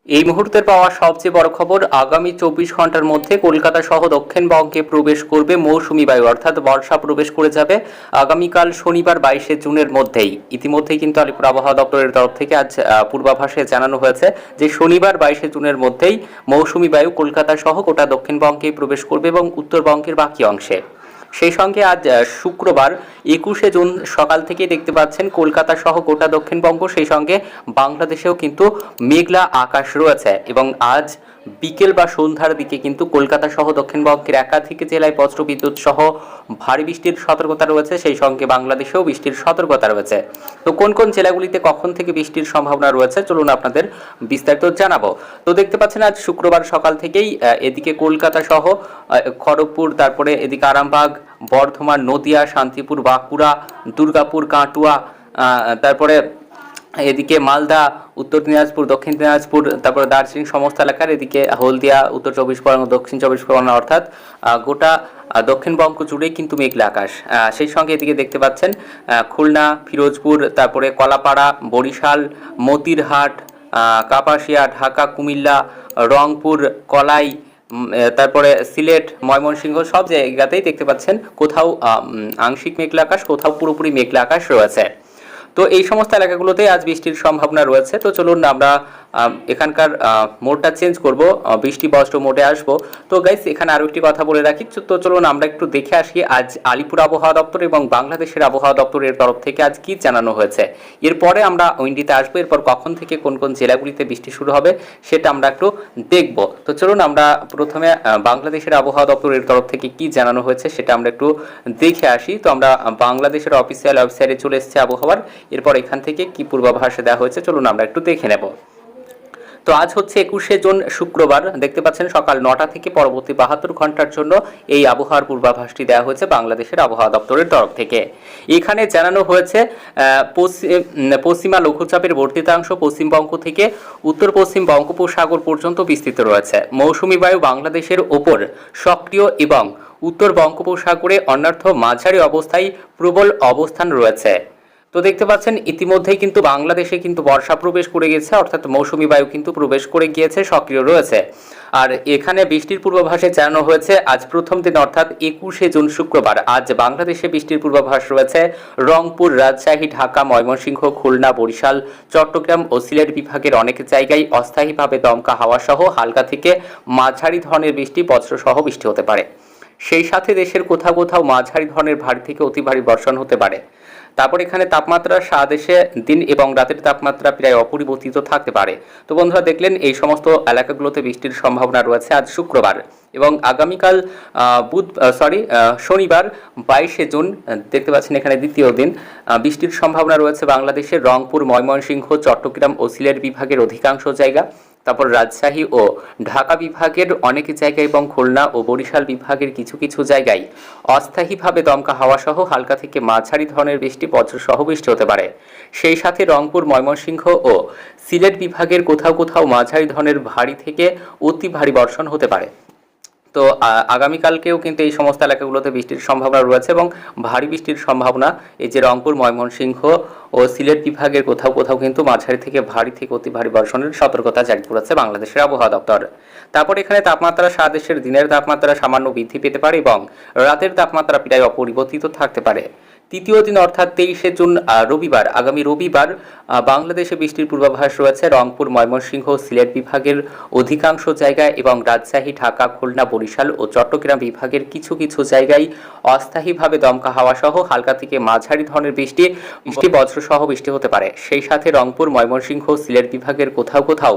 এই মুহূর্তের পাওয়া সবচেয়ে বড় খবর, আগামী 24 ঘন্টার মধ্যে কলকাতা সহ দক্ষিণবঙ্গে প্রবেশ করবে মৌসুমি বায়ু, অর্থাৎ বর্ষা প্রবেশ করে যাবে আগামীকাল শনিবার 22শে জুনের মধ্যেই। ইতিমধ্যেই কিন্তু আলিপুর আবহাওয়া দপ্তরের তরফ থেকে আজ পূর্বাভাসে জানানো হয়েছে যে শনিবার 22শে জুনের মধ্যেই মৌসুমি বায়ু কলকাতা সহ গোটা দক্ষিণবঙ্গে প্রবেশ করবে এবং উত্তরবঙ্গের বাকি অংশে। সেই সঙ্গে আজ শুক্রবার 21শে জুন সকাল থেকে দেখতে পাচ্ছেন কলকাতা সহ গোটা দক্ষিণবঙ্গ, সেই সঙ্গে বাংলাদেশেও কিন্তু মেঘলা আকাশ রয়েছে এবং আজ বিকেল বা সন্ধ্যার দিকে কিন্তু কলকাতা সহ দক্ষিণবঙ্গের একাধিক জেলায় বজ্রবিদ্যুৎ সহ ভারী বৃষ্টির সতর্কতা রয়েছে, সেই সঙ্গে বাংলাদেশেও বৃষ্টির সতর্কতা রয়েছে। তো কোন কোন জেলাগুলিতে কখন থেকে বৃষ্টির সম্ভাবনা রয়েছে চলুন আপনাদের বিস্তারিত জানাবো। তো দেখতে পাচ্ছেন আজ শুক্রবার সকাল থেকেই এদিকে কলকাতা সহ খড়গপুর, তারপরে এদিকে আরামবাগ, বর্ধমান, নদিয়া, শান্তিপুর, বাঁকুড়া, দুর্গাপুর, কাটুয়া, তারপরে এদিকে মালদা, উত্তর দিনাজপুর, দক্ষিণ দিনাজপুর, তারপরে দার্জিলিং সমস্ত এলাকার, এদিকে হলদিয়া, উত্তর 24 পরগনা, দক্ষিণ 24 পরগনা, অর্থাৎ গোটা দক্ষিণবঙ্গ জুড়েই কিন্তু মেঘলা আকাশ। সেই সঙ্গে এদিকে দেখতে পাচ্ছেন খুলনা, ফিরোজপুর, তারপরে কলাপাড়া, বরিশাল, মতিরহাট, কাপাসিয়া, ঢাকা, কুমিল্লা, রংপুর, কলাই, তারপরে সিলেট, ময়মনসিংহ, সব জায়গাতেই দেখতে পাচ্ছেন কোথাও আংশিক মেঘলা আকাশ, কোথাও পুরোপুরি মেঘলা আকাশ রয়েছে। তো এই সমস্ত এলাকাগুলোতে আজ বৃষ্টির সম্ভাবনা রয়েছে। তো চলুন আমরা এখানকার মোডটা চেঞ্জ করব, বৃষ্টি বজ্র মোডে আসবো। তো গাইস, এখানে আরও একটি কথা বলে রাখি, তো চলুন আমরা একটু দেখে আসি আজ আলিপুর আবহাওয়া দপ্তর এবং বাংলাদেশের আবহাওয়া দপ্তরের তরফ থেকে আজ কি জানানো হয়েছে। এরপরে আমরা উইন্ডিতে আসবো, এরপর কখন থেকে কোন কোন জেলাগুলিতে বৃষ্টি শুরু হবে সেটা আমরা একটু দেখব। তো চলুন আমরা প্রথমে বাংলাদেশের আবহাওয়া দপ্তরের তরফ থেকে কি জানানো হয়েছে সেটা আমরা একটু দেখে আসি। তো আমরা বাংলাদেশের অফিসিয়াল ওয়েবসাইটে চলে এসেছি আবহাওয়ার, এরপর এখান থেকে কি পূর্বাভাসে দেওয়া হয়েছে চলুন আমরা একটু দেখে নেব। তো আজ হচ্ছে 21শে জুন শুক্রবার, দেখতে পাচ্ছেন সকাল 9টা থেকে পরবর্তী 72 ঘন্টার জন্য এই আবহাওয়ার পূর্বাভাসটি দেওয়া হয়েছে বাংলাদেশের আবহাওয়া দপ্তরের তরফ থেকে। এখানে জানানো হয়েছে পশ্চিমা লঘুচাপের বর্ধিতাংশ পশ্চিমবঙ্গ থেকে উত্তর পশ্চিম বঙ্গোপসাগর পর্যন্ত বিস্তৃত রয়েছে। মৌসুমী বায়ু বাংলাদেশের ওপর সক্রিয় এবং উত্তর বঙ্গোপসাগরে অন্যার্থ মাঝারি অবস্থায় প্রবল অবস্থান রয়েছে। তো দেখতে পাচ্ছেন ইতিমধ্যেই কিন্তু বাংলাদেশে কিন্তু বর্ষা প্রবেশ করে গেছে, অর্থাৎ মৌসুমী বায়ু কিন্তু প্রবেশ করে গিয়েছে, সক্রিয় রয়েছে। আর এখানে বৃষ্টির পূর্বাভাসে জানানো হয়েছে আজ প্রথম দিন অর্থাৎ 21শে জুন শুক্রবার আজ বাংলাদেশে বৃষ্টির পূর্বাভাস রয়েছে রংপুর, রাজশাহী, ঢাকা, ময়মনসিংহ, খুলনা, বরিশাল, চট্টগ্রাম ও সিলেট বিভাগের অনেক জায়গায় অস্থায়ীভাবে দমকা হাওয়া সহ হালকা থেকে মাঝারি ধরনের বৃষ্টি, বজ্রসহ বৃষ্টি হতে পারে। সেই সাথে দেশের কোথাও কোথাও মাঝারি ধরনের ভারী থেকে অতি ভারী বর্ষণ হতে পারে। তারপর এখানে তাপমাত্রা সারা দেশে দিন এবং রাতের তাপমাত্রা প্রায় অপরিবর্তিত থাকতে পারে। তো বন্ধুরা দেখলেন এই সমস্ত এলাকাগুলোতে বৃষ্টির সম্ভাবনা রয়েছে আজ শুক্রবার এবং আগামীকাল শনিবার 22শে জুন দেখতে পাচ্ছেন এখানে দ্বিতীয় দিন বৃষ্টির সম্ভাবনা রয়েছে বাংলাদেশের রংপুর, ময়মনসিংহ, চট্টগ্রাম ও সিলেট বিভাগের অধিকাংশ জায়গা, তারপর রাজশাহী ও ঢাকা বিভাগের অনেক জায়গায় এবং খুলনা ও বরিশাল বিভাগের কিছু কিছু জায়গায় অস্থায়ীভাবে দমকা হাওয়া সহ হালকা থেকে মাঝারি ধরনের বৃষ্টি, বজ্রসহ বৃষ্টি হতে পারে। সেই সাথে রংপুর, ময়মনসিংহ ও সিলেট বিভাগের কোথাও কোথাও মাঝারি ধরনের ভারী থেকে অতি ভারী বর্ষণ হতে পারে। তো আগামীকালকেও কিন্তু এই সমস্ত এলাকাগুলোতে বৃষ্টির সম্ভাবনা রয়েছে এবং ভারী বৃষ্টির সম্ভাবনা এই যে রংপুর, ময়মনসিংহ ও সিলেট বিভাগের কোথাও কোথাও কিন্তু মাঝারি থেকে ভারী থেকে অতি ভারী বর্ষণের সতর্কতা জারি করেছে বাংলাদেশের আবহাওয়া দপ্তর। তারপর এখানে তাপমাত্রা সারা দেশের দিনের তাপমাত্রা সামান্য বৃদ্ধি পেতে পারে এবং রাতের তাপমাত্রা প্রায় অপরিবর্তিত থাকতে পারে। তৃতীয় দিন অর্থাৎ 23শে জুন রবিবার, আগামী রবিবার বাংলাদেশে বৃষ্টির পূর্বাভাস রয়েছে রংপুর, ময়মনসিংহ, সিলেট বিভাগের অধিকাংশ জায়গায় এবং রাজশাহী, ঢাকা, খুলনা, বরিশাল ও চট্টগ্রাম বিভাগের কিছু কিছু জায়গায় অস্থায়ীভাবে দমকা হাওয়া সহ হালকা থেকে মাঝারি ধরনের বৃষ্টি, বজ্রসহ বৃষ্টি হতে পারে। সেই সাথে রংপুর, ময়মনসিংহ, সিলেট বিভাগের কোথাও কোথাও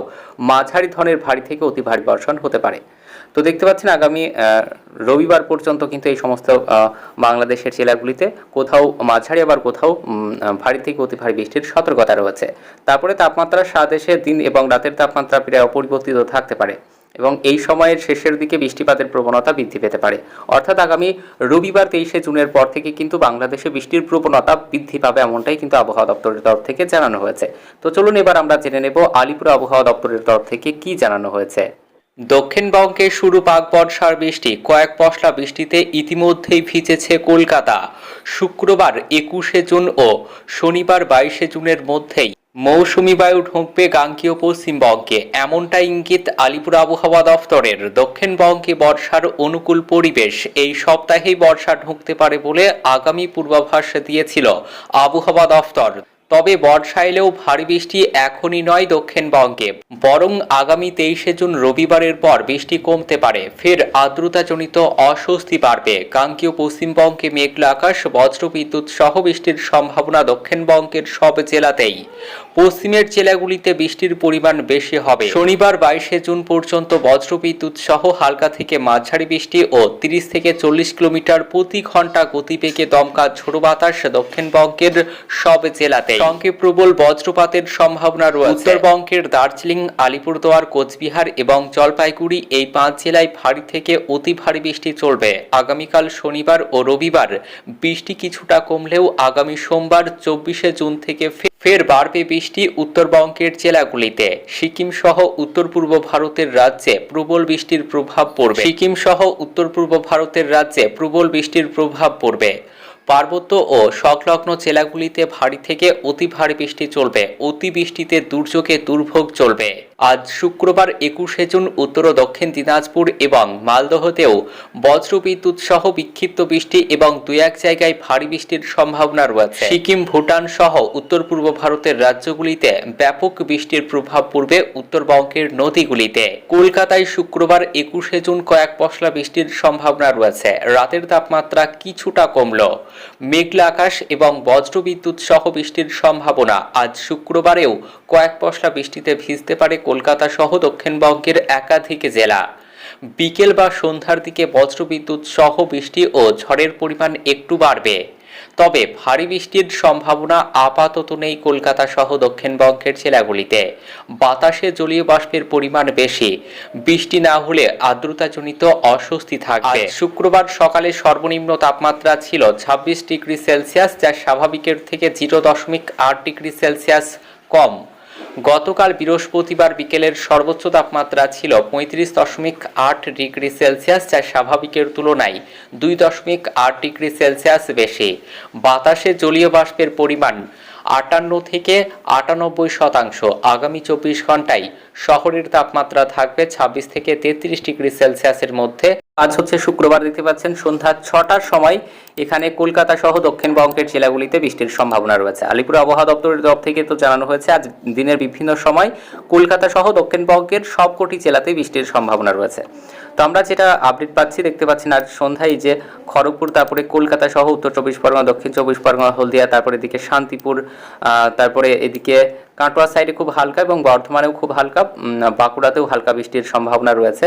মাঝারি ধরনের ভারী থেকে অতি ভারী বর্ষণ হতে পারে। তো দেখতে পাচ্ছেন আগামী রবিবার পর্যন্ত কিন্তু এই সমস্ত বাংলাদেশের জেলাগুলিতে কোথাও মাঝারি আবার কোথাও ভারী থেকে অতি ভারী বৃষ্টির সতর্কতা রয়েছে। তারপরে তাপমাত্রা সারা দেশে দিন এবং রাতের তাপমাত্রা প্রায় অপরিবর্তিত থাকতে পারে এবং এই সময়ের শেষের দিকে বৃষ্টিপাতের প্রবণতা বৃদ্ধি পেতে পারে। অর্থাৎ আগামী রবিবার 23শে জুনের পর থেকে কিন্তু বাংলাদেশে বৃষ্টির প্রবণতা বৃদ্ধি পাবে, এমনটাই কিন্তু আবহাওয়া দপ্তরের তরফ থেকে জানানো হয়েছে। তো চলুন এবার আমরা জেনে নেব আলিপুর আবহাওয়া দপ্তরের তরফ থেকে কি জানানো হয়েছে। দক্ষিণবঙ্গে শুরু পাক বর্ষার বৃষ্টি, কয়েক পশলা বৃষ্টিতে ইতিমধ্যেই ভিজেছে কলকাতা। শুক্রবার 21শে জুন ও শনিবার 22শে জুনের মধ্যেই মৌসুমী বায়ু ঢুকবে গাঙ্গেয় পশ্চিমবঙ্গে, এমনটাই ইঙ্গিত আলিপুর আবহাওয়া দফতরের। দক্ষিণবঙ্গে বর্ষার অনুকূল পরিবেশ, এই সপ্তাহেই বর্ষা ঢুকতে পারে বলে আগামী পূর্বাভাস দিয়েছিল আবহাওয়া দফতর। তবে বর্ষা এলেও ভারী বৃষ্টি এখনই নয় দক্ষিণবঙ্গে, বরং আগামী 23শে জুন রবিবারের পর বৃষ্টি কমতে পারে, ফের আর্দ্রতাজনিত অস্বস্তি বাড়বে। গাঙ্গেয় পশ্চিমবঙ্গে মেঘলা আকাশ, বজ্রবিদ্যুৎ সহ বৃষ্টির সম্ভাবনা দক্ষিণবঙ্গের সব জেলাতেই। পশ্চিমের জেলাগুলিতে বৃষ্টির পরিমাণ বেশি হবে। শনিবার 22শে জুন পর্যন্ত বজ্রবিদ্যুৎ সহ হালকা থেকে মাঝারি বৃষ্টি ও 30 থেকে 40 কিলোমিটার প্রতি ঘন্টা গতিবেগে দমকা ঝোড়ো বাতাস দক্ষিণবঙ্গের সব জেলাতে। সঙ্গে প্রবল বজ্রপাতের সম্ভাবনা রয়েছে। উত্তরবঙ্গের দার্জিলিং, আলিপুরদুয়ার, কোচবিহার এবং জলপাইগুড়ি এই 5 জেলায় ভারী থেকে অতি ভারী বৃষ্টি চলবে। আগামীকাল শনিবার ও রবিবার বৃষ্টি কিছুটা কমলেও আগামী সোমবার 24শে জুন থেকে ফের বাড়বে বৃষ্টি উত্তরবঙ্গের জেলাগুলিতে। সিকিম সহ উত্তর পূর্ব ভারতের রাজ্যে প্রবল বৃষ্টির প্রভাব পড়বে। পার্বত্য ও সংলগ্ন জেলাগুলিতে ভারী থেকে অতি ভারী বৃষ্টি চলবে। অতিবৃষ্টিতে দুর্যোগে দুর্ভোগ চলবে। আজ শুক্রবার 21শে জুন উত্তর ও দক্ষিণ দিনাজপুর এবং মালদহতেও বজ্রবিদ্যুৎ সহ বিক্ষিপ্ত বৃষ্টি এবং 2-1 জায়গায় ভারী বৃষ্টির সম্ভাবনা রয়েছে। সিকিম, ভুটান সহ উত্তর পূর্ব ভারতের রাজ্যগুলিতে ব্যাপক বৃষ্টির প্রভাব পড়বে উত্তরবঙ্গের নদীগুলিতে। কলকাতায় শুক্রবার 21শে জুন কয়েক পশলা বৃষ্টির সম্ভাবনা রয়েছে। রাতের তাপমাত্রা কিছুটা কমল। মেঘলা আকাশ এবং বজ্রবিদ্যুৎ সহ বৃষ্টির সম্ভাবনা। আজ শুক্রবারেও কয়েক পশলা বৃষ্টিতে ভিজতে পারে কলকাতা সহ দক্ষিণবঙ্গের একাধিক জেলা। বিকেল বা সন্ধ্যার দিকে বজ্রবিদ্যুৎ সহ বৃষ্টি ও ঝড়ের পরিমাণ একটু বাড়বে। তবে ভারী বৃষ্টির সম্ভাবনা আপাতত নেই কলকাতা সহ দক্ষিণবঙ্গের জেলাগুলিতে। বাতাসে জলীয় বাষ্পের পরিমাণ বেশি, বৃষ্টি না হলে আর্দ্রতাজনিত অস্বস্তি থাকবে। শুক্রবার সকালে সর্বনিম্ন তাপমাত্রা ছিল 26 ডিগ্রি সেলসিয়াস, যা স্বাভাবিকের থেকে 0.8 ডিগ্রি সেলসিয়াস কম। গতকাল বৃহস্পতিবার বিকেলের সর্বোচ্চ তাপমাত্রা ছিল 35.8 ডিগ্রি সেলসিয়াস, যা স্বাভাবিকের তুলনায় 2.8 ডিগ্রি সেলসিয়াস বেশি। বাতাসে জলীয় বাষ্পের পরিমাণ 58 থেকে 98%। আগামী 24 ঘন্টায় শহরের তাপমাত্রা থাকবে 26 থেকে 33 ডিগ্রি সেলসিয়াসের মধ্যে। আজ হচ্ছে শুক্রবার, দেখতে পাচ্ছেন সন্ধ্যা 6টার সময় এখানে কলকাতা সহ দক্ষিণবঙ্গের জেলাগুলিতে বৃষ্টির সম্ভাবনা রয়েছে। আলিপুর আবহাওয়া দপ্তরের তরফ থেকে তো জানানো হয়েছে আজ দিনের বিভিন্ন সময় কলকাতা সহ দক্ষিণবঙ্গের সবকটি জেলাতে বৃষ্টির সম্ভাবনা রয়েছে। তো আমরা যেটা আপডেট পাচ্ছি, দেখতে পাচ্ছেন আজ সন্ধ্যায় যে খড়গপুর, তারপরে কলকাতা সহ উত্তর 24 পরগনা, দক্ষিণ 24 পরগনা, হলদিয়া, তারপরে এদিকে শান্তিপুর, তারপরে এদিকে কাটোয়া সাইডে খুব হালকা এবং বর্ধমানেও খুব হালকা, বাঁকুড়াতেও হালকা বৃষ্টির সম্ভাবনা রয়েছে।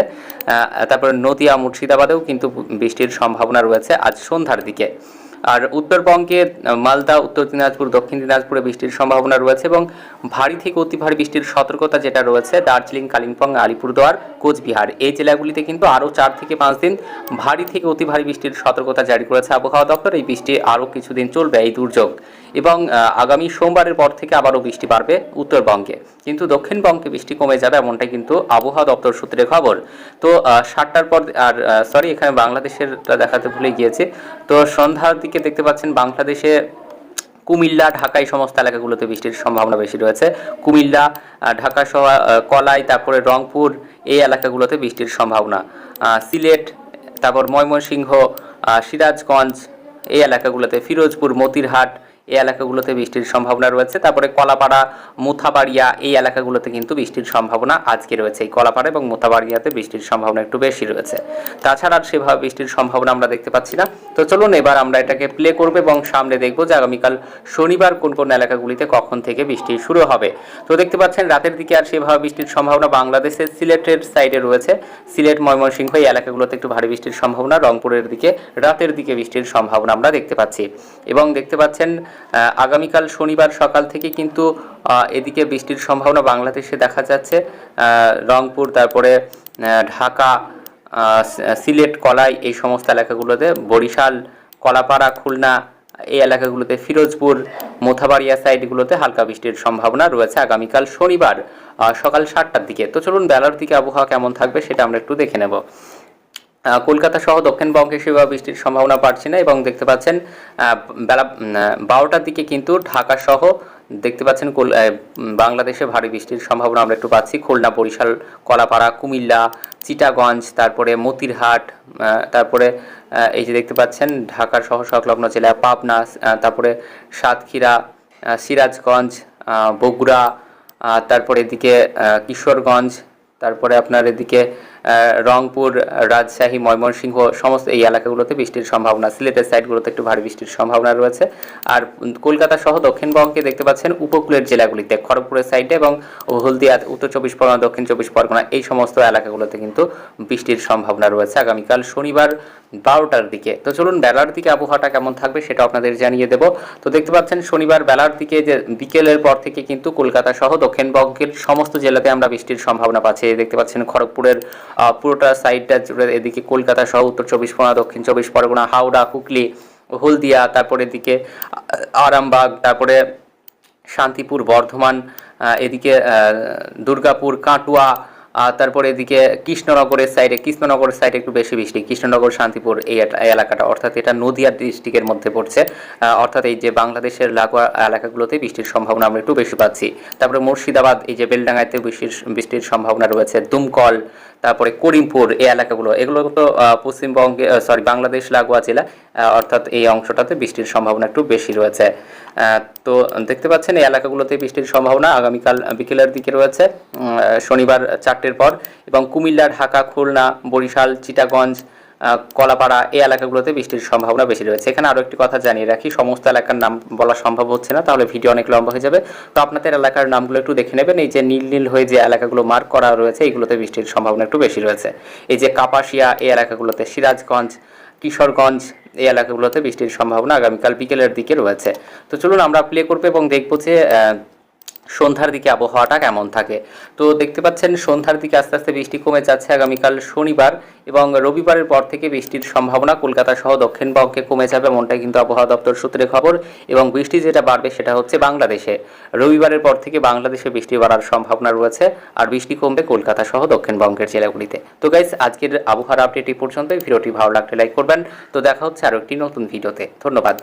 তারপরে নদিয়া, মুর্শিদাবাদেও কিন্তু বৃষ্টির সম্ভাবনা রয়েছে আজ সন্ধ্যার দিকে। আর উত্তরবঙ্গে মালদা, উত্তর দিনাজপুর, দক্ষিণ দিনাজপুরে বৃষ্টির সম্ভাবনা রয়েছে এবং ভারী থেকে অতি ভারী বৃষ্টির সতর্কতা যেটা রয়েছে দার্জিলিং, কালিম্পং, আলিপুরদুয়ার, কোচবিহার এই জেলাগুলিতে কিন্তু আরও 4 থেকে 5 দিন ভারী থেকে অতি ভারী বৃষ্টির সতর্কতা জারি করেছে আবহাওয়া দপ্তর। এই বৃষ্টি আরও কিছুদিন চলবে, এই দুর্যোগ, এবং আগামী সোমবারের পর থেকে আবারও বৃষ্টি বাড়বে উত্তরবঙ্গে, কিন্তু দক্ষিণবঙ্গে বৃষ্টি কমে যাবে, এমনটাই কিন্তু আবহাওয়া দপ্তর সূত্রে খবর। তো 7টার পর আর এখানে বাংলাদেশেরটা দেখাতে ভুলে গিয়েছে। তো সন্ধ্যার দিকে দেখতে পাচ্ছেন বাংলাদেশে কুমিল্লা, ঢাকা এই সমস্ত এলাকাগুলোতে বৃষ্টির সম্ভাবনা বেশি রয়েছে। কুমিল্লা, ঢাকা সহ কলাই, তারপরে রংপুর এই এলাকাগুলোতে বৃষ্টির সম্ভাবনা। সিলেট, তারপর ময়মনসিংহ, সিরাজগঞ্জ এই এলাকাগুলোতে, ফিরোজপুর, মতিরহাট এই এলাকাগুলোতে বৃষ্টির সম্ভাবনা রয়েছে। তারপরে কলাপাড়া, মুথাবাড়িয়া এই এলাকাগুলোতে কিন্তু বৃষ্টির সম্ভাবনা আজকে রয়েছে। এই কলাপাড়া এবং মুথাবাড়িয়াতে বৃষ্টির সম্ভাবনা একটু বেশি রয়েছে। তাছাড়া আর সেভাবে বৃষ্টির সম্ভাবনা আমরা দেখতে পাচ্ছি না। তো চলুন এবার আমরা এটাকে প্লে করব এবং সামনে দেখবো যে আগামীকাল শনিবার কোন কোন এলাকাগুলিতে কখন থেকে বৃষ্টি শুরু হবে। তো দেখতে পাচ্ছেন রাতের দিকে আর সেভাবে বৃষ্টির সম্ভাবনা বাংলাদেশের সিলেটের সাইডে রয়েছে। সিলেট, ময়মনসিংহ এই এলাকাগুলোতে একটু ভারী বৃষ্টির সম্ভাবনা। রংপুরের দিকে রাতের দিকে বৃষ্টির সম্ভাবনা আমরা দেখতে পাচ্ছি। এবং দেখতে পাচ্ছেন আগামীকাল শনিবার সকাল থেকে কিন্তু এদিকে বৃষ্টির সম্ভাবনা বাংলাদেশে দেখা যাচ্ছে। রংপুর, তারপরে ঢাকা, সিলেট, কলাই এই সমস্ত এলাকাগুলোতে, বরিশাল, কলাপাড়া, খুলনা এই এলাকাগুলোতে, ফিরোজপুর, মোথাবাড়িয়া সাইডগুলোতে হালকা বৃষ্টির সম্ভাবনা রয়েছে আগামীকাল শনিবার সকাল 7টার দিকে। তো চলুন বেলার দিকে আবহাওয়া কেমন থাকবে সেটা আমরা একটু দেখে নেব। কলকাতা সহ দক্ষিণবঙ্গে সেভাবে বৃষ্টির সম্ভাবনা পাচ্ছি না, এবং দেখতে পাচ্ছেন বেলা 12টার দিকে কিন্তু ঢাকা সহ দেখতে পাচ্ছেন বাংলাদেশে ভারী বৃষ্টির সম্ভাবনা আমরা একটু পাচ্ছি। খুলনা, বরিশাল, কলাপাড়া, কুমিল্লা, চিটাগঞ্জ, তারপরে মতিরহাট, তারপরে এই যে দেখতে পাচ্ছেন ঢাকার সহ সংলগ্ন জেলা পাবনা, তারপরে সাতক্ষীরা, সিরাজগঞ্জ, বগুড়া, তারপরে এদিকে কিশোরগঞ্জ, তারপরে আপনার এদিকে রংপুর, রাজশাহী, ময়মনসিংহ সমস্ত এই এলাকাগুলোতে বৃষ্টির সম্ভাবনা। সিলেটের সাইডগুলোতে একটু ভারী বৃষ্টির সম্ভাবনা রয়েছে। আর কলকাতা সহ দক্ষিণবঙ্গে দেখতে পাচ্ছেন উপকূলের জেলাগুলিতে খড়গপুরের সাইডে এবং হলদিয়া, উত্তর 24 পরগনা, দক্ষিণ 24 পরগনা এই সমস্ত এলাকাগুলোতে কিন্তু বৃষ্টির সম্ভাবনা রয়েছে আগামীকাল শনিবার 12টার দিকে। তো চলুন বেলার দিকে আবহাওয়াটা কেমন থাকবে সেটা আপনাদের জানিয়ে দেব। তো দেখতে পাচ্ছেন শনিবার বেলার দিকে যে বিকেলের পর থেকে কিন্তু কলকাতা সহ দক্ষিণবঙ্গের সমস্ত জেলাতে আমরা বৃষ্টির সম্ভাবনা পাচ্ছি। দেখতে পাচ্ছেন খড়গপুরের পুরোটা সাইডটা জুড়ে, এদিকে কলকাতা সহ উত্তর 24 পরগনা, দক্ষিণ 24 পরগনা, হাওড়া, হুগলি, হলদিয়া, তারপরে এদিকে আরামবাগ, তারপরে শান্তিপুর, বর্ধমান, এদিকে দুর্গাপুর, কাটুয়া, তারপরে এদিকে কৃষ্ণনগরের সাইডে একটু বেশি বৃষ্টি। কৃষ্ণনগর, শান্তিপুর এই এলাকাটা, অর্থাৎ এটা নদিয়া ডিস্ট্রিক্টের মধ্যে পড়ছে। অর্থাৎ এই যে বাংলাদেশের লাগোয়া এলাকাগুলোতে বৃষ্টির সম্ভাবনা আমরা একটু বেশি পাচ্ছি। তারপরে মুর্শিদাবাদ, এই যে বেলডাঙ্গাতে বৃষ্টির সম্ভাবনা রয়েছে। দুমকল, তারপরে করিমপুর এই এগুলো তো পশ্চিমবঙ্গে বাংলাদেশ লাগোয়া জেলা, অর্থাৎ এই অংশটাতে বৃষ্টির সম্ভাবনা একটু বেশি রয়েছে। তো দেখতে পাচ্ছেন এই এলাকাগুলোতে বৃষ্টির সম্ভাবনা আগামীকাল বিকেলের দিকে রয়েছে, শনিবার 4টের পর। এবং কুমিল্লা, ঢাকা, খুলনা, বরিশাল, চিটাগঞ্জ, কলাপাড়া এই এলাকাগুলোতে বৃষ্টির সম্ভাবনা বেশি রয়েছে। এখানে আরও একটি কথা জানিয়ে রাখি, সমস্ত এলাকার নাম বলা সম্ভব হচ্ছে না, তাহলে ভিডিও অনেক লম্বা হয়ে যাবে। তো আপনাদের এলাকার নামগুলো একটু দেখে নেবেন। এই যে নীল নীল হয়ে যে এলাকাগুলো মার্ক করা রয়েছে এইগুলোতে বৃষ্টির সম্ভাবনা একটু বেশি রয়েছে। এই যে কাপাসিয়া এই এলাকাগুলোতে, সিরাজগঞ্জ, কিশোরগঞ্জ এই এলাকাগুলোতে বৃষ্টির সম্ভাবনা আগামীকাল বিকেলের দিকে রয়েছে। তো চলুন আমরা প্লে করবো এবং দেখবো যে সন্ধ্যার দিকে আবহাওয়াটা কেমন থাকে। তো দেখতে পাচ্ছেন সন্ধ্যার দিকে আস্তে আস্তে বৃষ্টি কমে যাচ্ছে আগামীকাল শনিবার, এবং রবিবারের পর থেকে বৃষ্টির সম্ভাবনা কলকাতা সহ দক্ষিণবঙ্গে কমে যাবে, এমনটাই কিন্তু আবহাওয়া দপ্তর সূত্রে খবর। এবং বৃষ্টি যেটা বাড়বে সেটা হচ্ছে বাংলাদেশে। রবিবারের পর থেকে বাংলাদেশে বৃষ্টি বাড়ার সম্ভাবনা রয়েছে, আর বৃষ্টি কমবে কলকাতা সহ দক্ষিণবঙ্গের জেলাগুলিতে। তো গাইস, আজকের আবহাওয়ার আপডেট এই পর্যন্তই। ভিডিওটি ভালো লাগলে লাইক করবেন। তো দেখা হচ্ছে আরও একটি নতুন ভিডিওতে। ধন্যবাদ।